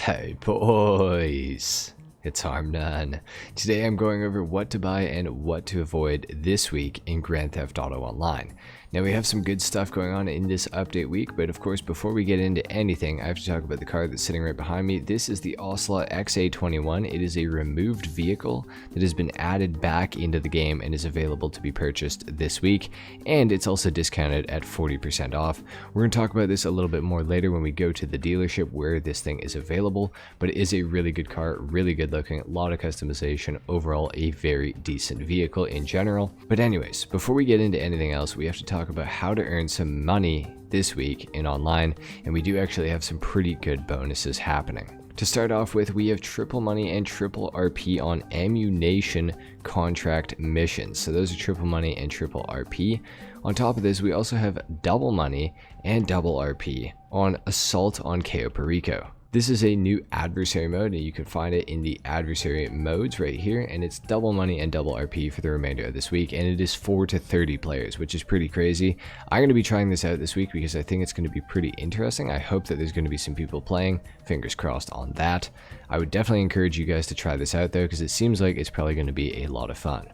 Hey boys, it's HarmNone. Today I'm going over what to buy and what to avoid this week in Grand Theft Auto Online. Now we have some good stuff going on in this update week, but of course before we get into anything, I have to talk about the car that's sitting right behind me. This is the Ocelot XA21. It is a removed vehicle that has been added back into the game and is available to be purchased this week, and it's also discounted at 40% off. We're going to talk about this a little bit more later when we go to the dealership where this thing is available, but it is a really good car, really good looking, a lot of customization, overall a very decent vehicle in general. But anyways, before we get into anything else, we have to talk about how to earn some money this week in online, and we do actually have some pretty good bonuses happening. To start off with, we have triple money and triple RP on ammunition contract missions. So those are triple money and triple RP. On top of this, we also have double money and double RP on assault on Cayo Perico. This is a new adversary mode, and you can find it in the adversary modes right here, and it's double money and double RP for the remainder of this week, and it is 4 to 30 players, which is pretty crazy. I'm going to be trying this out this week because I think it's going to be pretty interesting. I hope that there's going to be some people playing. Fingers crossed on that. I would definitely encourage you guys to try this out though, because it seems like it's probably going to be a lot of fun.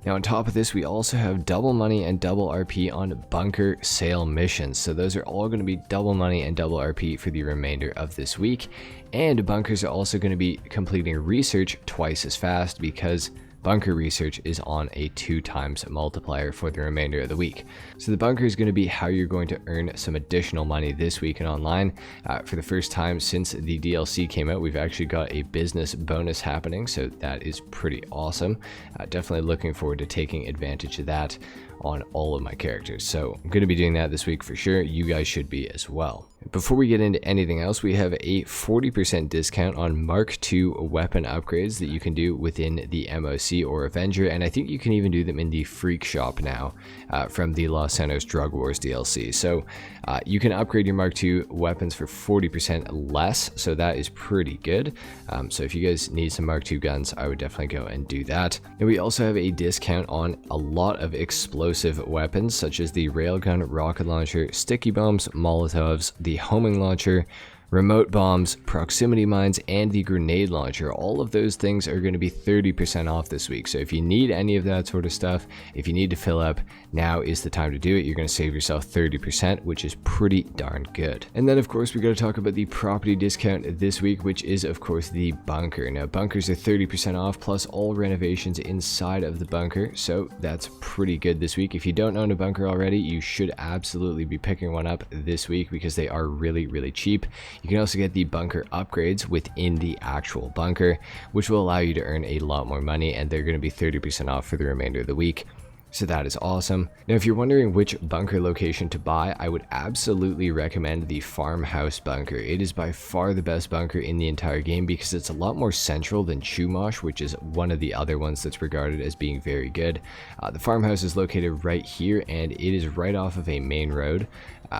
Now on top of this, we also have double money and double RP on bunker sale missions. So those are all going to be double money and double RP for the remainder of this week. And bunkers are also going to be completing research twice as fast because bunker research is on a 2x multiplier for the remainder of the week. So the bunker is going to be how you're going to earn some additional money this week in online. For the first time since the DLC came out, we've actually got a business bonus happening, so that is pretty awesome. Definitely looking forward to taking advantage of that on all of my characters. So I'm going to be doing that this week for sure. You guys should be as well. Before we get into anything else, we have a 40% discount on Mark II weapon upgrades that you can do within the MOC or Avenger, and I think you can even do them in the Freak Shop now from the Los Santos Drug Wars DLC. So you can upgrade your Mark II weapons for 40% less, so that is pretty good. So if you guys need some Mark II guns, I would definitely go and do that. And we also have a discount on a lot of explosive weapons such as the railgun, rocket launcher, sticky bombs, molotovs, the homing launcher, remote bombs, proximity mines, and the grenade launcher. All of those things are going to be 30% off this week. So if you need any of that sort of stuff, if you need to fill up, now is the time to do it. You're going to save yourself 30%, which is pretty darn good. And then of course we got to talk about the property discount this week, which is of course the bunker. Now bunkers are 30% off plus all renovations inside of the bunker, so that's pretty good this week. If you don't own a bunker already, you should absolutely be picking one up this week because they are really cheap. You can also get the bunker upgrades within the actual bunker, which will allow you to earn a lot more money, and they're going to be 30% off for the remainder of the week. So that is awesome. Now if you're wondering which bunker location to buy, I would absolutely recommend the farmhouse bunker. It is by far the best bunker in the entire game because it's a lot more central than Chumash, which is one of the other ones that's regarded as being very good. The farmhouse is located right here, and it is right off of a main road.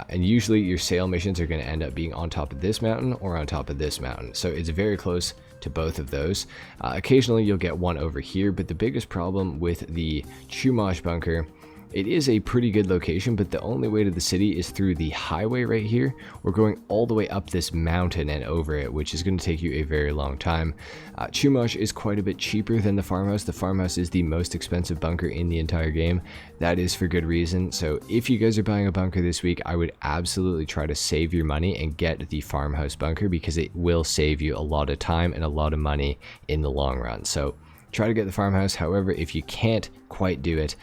And usually your sale missions are going to end up being on top of this mountain or on top of this mountain. So it's very close to both of those. Occasionally you'll get one over here, but the biggest problem with the Chumash bunker, it is a pretty good location, but the only way to the city is through the highway right here. We're going all the way up this mountain and over it, which is going to take you a very long time. Chumash is quite a bit cheaper than the farmhouse. The farmhouse is the most expensive bunker in the entire game. That is for good reason. So if you guys are buying a bunker this week, I would absolutely try to save your money and get the farmhouse bunker because it will save you a lot of time and a lot of money in the long run. So try to get the farmhouse. However, if you can't quite do it,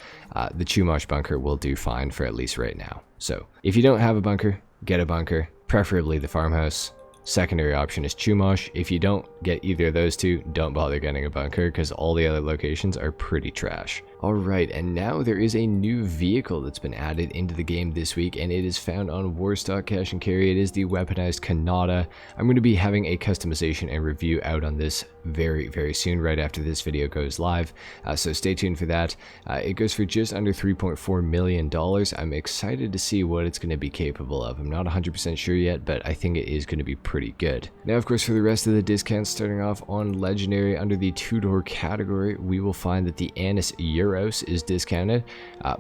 the Chumash bunker will do fine for at least right now. So if you don't have a bunker, get a bunker, preferably the farmhouse. Secondary option is Chumash. If you don't get either of those two, don't bother getting a bunker because all the other locations are pretty trash. Alright, and now there is a new vehicle that's been added into the game this week, and it is found on Warstock Cash and Carry. It is the weaponized Kanata. I'm going to be having a customization and review out on this very soon, right after this video goes live. So stay tuned for that. It goes for just under $3.4 million. I'm excited to see what it's going to be capable of. I'm not 100% sure yet, but I think it is going to be pretty good. Now, of course, for the rest of the discounts, starting off on Legendary under the two-door category, we will find that the Annis Euro euros is discounted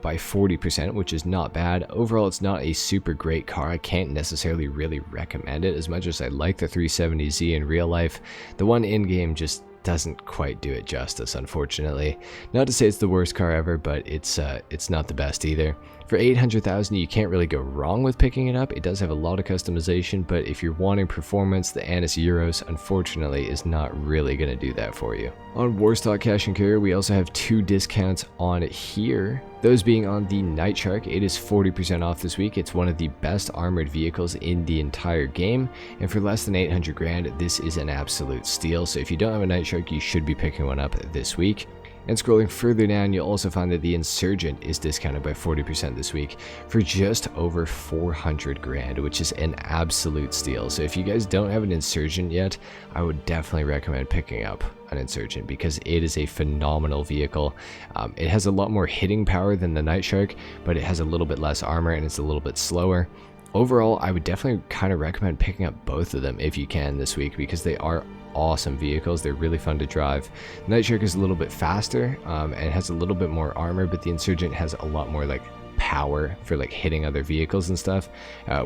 by 40%, which is not bad. Overall, it's not a super great car. I can't necessarily really recommend it as much as I like the 370Z in real life. The one in-game just doesn't quite do it justice, unfortunately. Not to say it's the worst car ever, but it's not the best either. For 800,000, you can't really go wrong with picking it up. It does have a lot of customization, but if you're wanting performance, the Annis Euros unfortunately is not really going to do that for you. On Warstock Cash and Carrier, we also have 2 discounts on here. Those being on the Night Shark, it is 40% off this week. It's one of the best armored vehicles in the entire game, and for less than 800 grand, this is an absolute steal. So if you don't have a Night Shark, you should be picking one up this week. And scrolling further down, you'll also find that the Insurgent is discounted by 40% this week for just over 400 grand, which is an absolute steal. So if you guys don't have an Insurgent yet, I would definitely recommend picking up an Insurgent because it is a phenomenal vehicle. It has a lot more hitting power than the Night Shark, but it has a little bit less armor and it's a little bit slower. Overall, I would definitely kind of recommend picking up both of them if you can this week because they are awesome vehicles. They're really fun to drive. Night Shark is a little bit faster and it has a little bit more armor, but the Insurgent has a lot more like power for like hitting other vehicles and stuff,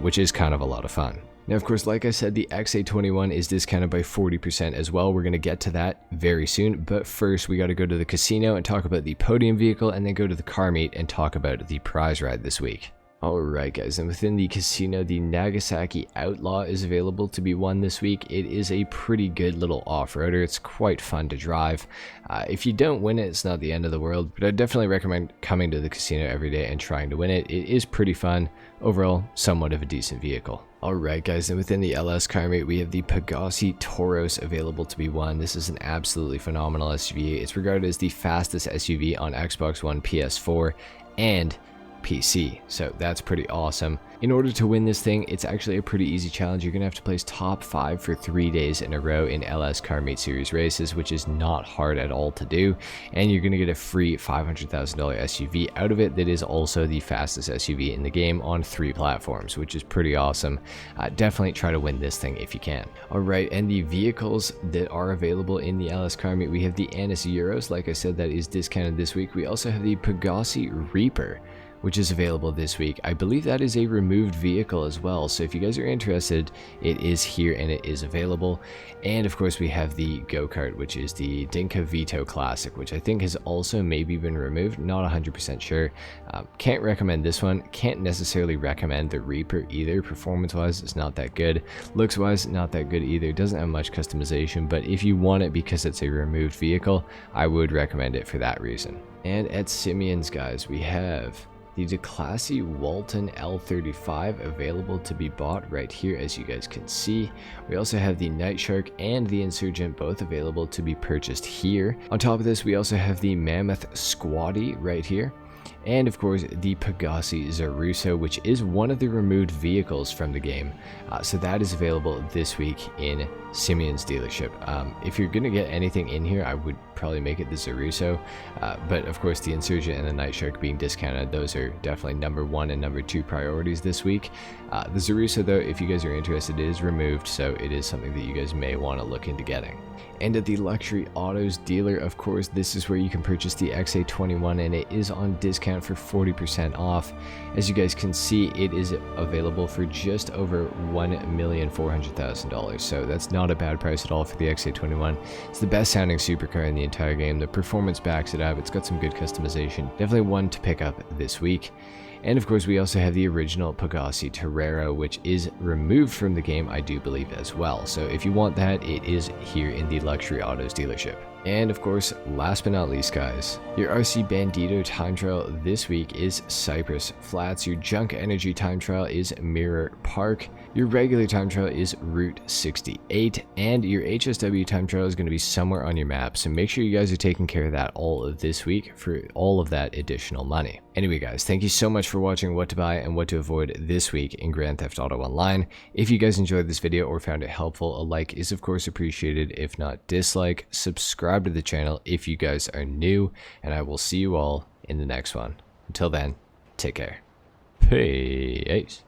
which is kind of a lot of fun. Now, of course, like I said, the XA21 is discounted by 40% as well. We're going to get to that very soon, but first we got to go to the casino and talk about the podium vehicle and then go to the car meet and talk about the prize ride this week. Alright guys, and within the casino, the Nagasaki Outlaw is available to be won this week. It is a pretty good little off-roader. It's quite fun to drive. If you don't win it, it's not the end of the world, but I definitely recommend coming to the casino every day and trying to win it. It is pretty fun. Overall, somewhat of a decent vehicle. Alright guys, and within the LS car meet, we have the Pegassi Toros available to be won. This is an absolutely phenomenal SUV. It's regarded as the fastest SUV on Xbox One, PS4, and PC, so that's pretty awesome. In order to win this thing, it's actually a pretty easy challenge. You're gonna have to place top 5 for 3 days in a row in LS Car Meet Series races, which is not hard at all to do, and you're gonna get a free $500,000 SUV out of it that is also the fastest SUV in the game on 3 platforms, which is pretty awesome. Definitely try to win this thing if you can. Alright, and the vehicles that are available in the LS Car Meet, we have the Annis Euros, like I said, that is discounted this week. We also have the Pegassi Reaper, which is available this week. I believe that is a removed vehicle as well, so if you guys are interested, it is here and it is available. And of course we have the go-kart, which is the Dinka Vito Classic, which I think has also maybe been removed, not 100% sure. Can't recommend this one, can't necessarily recommend the Reaper either. Performance wise, it's not that good. Looks wise, not that good either. Doesn't have much customization, but if you want it because it's a removed vehicle, I would recommend it for that reason. And at Simeon's, guys, we have the Declassy Walton L35 available to be bought right here, as you guys can see. We also have the Night Shark and the Insurgent both available to be purchased here. On top of this, we also have the Mammoth Squatty right here. And of course the Pegassi Zaruso, which is one of the removed vehicles from the game. So that is available this week in Simeon's dealership. If you're gonna get anything in here, I would probably make it the Zaruso, but of course the Insurgent and the Night Shark being discounted, those are definitely number 1 and number 2 priorities this week. The Zaruso, though, if you guys are interested, it is removed, so it is something that you guys may want to look into getting. And at the Luxury Autos dealer, of course, this is where you can purchase the XA21, and it is on discount for 40% off. As you guys can see, it is available for just over $1,400,000, so that's not a bad price at all for the XA21. It's the best sounding supercar in the entire game. The performance backs it up. It's got some good customization. Definitely one to pick up this week. And of course we also have the original Pegassi Torero, which is removed from the game, I do believe, as well. So if you want that, it is here in the Luxury Autos dealership. And of course, last but not least, guys, your RC Bandito time trial this week is Cypress Flats. Your Junk Energy time trial is Mirror Park. Your regular time trial is Route 68, and your HSW time trial is going to be somewhere on your map. So make sure you guys are taking care of that all of this week for all of that additional money. Anyway, guys, thank you so much for watching what to buy and what to avoid this week in Grand Theft Auto Online. If you guys enjoyed this video or found it helpful, a like is of course appreciated. If not, dislike. Subscribe to the channel if you guys are new, and I will see you all in the next one. Until then, take care. Peace.